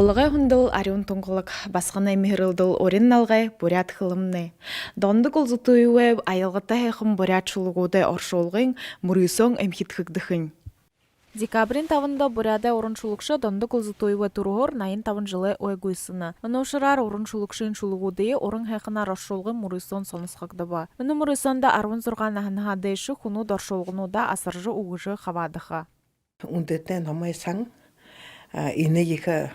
Олығай хүнділ ариун тұңғылық басқанай мехірілділ орин налғай бурят хылымны. Донды құлзытуы айылғыта хеқым бурят шулығуды оршолғын мұрысон әмхит хыгдықын. Декабрин тавында буряда орыншулықшы донды құлзытуы тұрғыр найын тавын жылы ойгүйсыны. Мұношырар орыншулықшын шулығуды орын хеқына расшолғын мұрысон сонысқақды ба. Мұны мұрысонда арвын зұрған ағынғадайшы құну доршолғынуда асыржы уғыжы қавадыға. Үндетен намайсаң, ины екі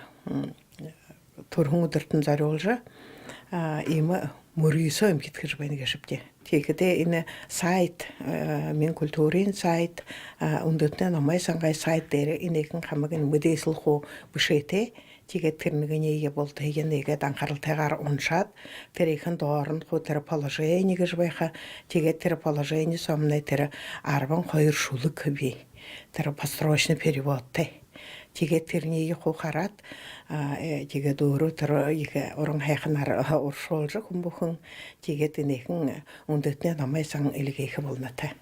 турхун удыртын зары олжа, има мұрыйсо емкеткір бәйні кешіпте. Текіде ины сайт, мен культурин сайт, үндетен намайсаңғай сайт дәрі инекін қамығын мүдейсіл қо бұшете, тегет тірнігіне еге болды, еген еге данқарылтайғар оншад, терекін доғарын қо тірі положение кешбайға, тегет тірі положение сомнай тірі арбан қойыр шулы көбей, тірі построчный переводты. Теге тернеге қоқарат, теге дұру тұры еге орын хайқынар оршолжы күмбұқын, теге тінекін үндетіне намайсаң елгейкі болнаты.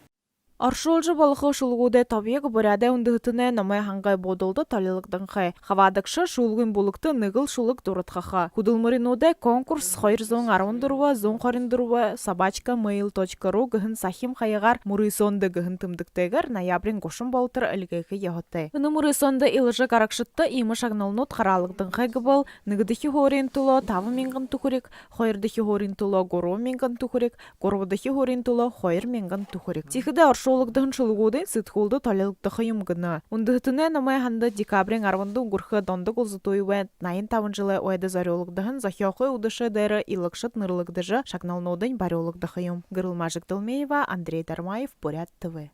Аршолжы балықы шулғуды табиғы буряда үндігітіне намай хаңғай бодылды талилықтың қай. Хавадықшы шулғын болықты нығыл шулық дұрытқаға. Худылмаринуды конкурс қойыр зоң арвындыруа, зоң қарындыруа, собачка.mail.ru гіхін сахим қайығар мұрысонды гіхін тымдықтайғар ноябрин қошын болтыр әлгейкі ехоттай. Үні мұрысонды илыжы қарақшытты имы шагналнот қаралықтың қайғы бол, нығдығы хорин тұлы тавы менгін тұхырек, қойырдығы хорин тұлы гору менгін тұхырек, горудығы хорин тұлы қойыр менгін тұхырек. Тихіде Олығдығын шылығудың сытқылды талилықты қайым гына. Үндігітіне намай ханды декабрин арванды ұңғырқы донды құлзытуы вән найын тавын жылы ойды зарелығдығын захиоқы ұдышы дәрі илықшыт нұрлығдыжы шақналнудың бары олығды қайым. Гырылмажық Дылмеева, Андрей Дармаев, Бурят ТВ.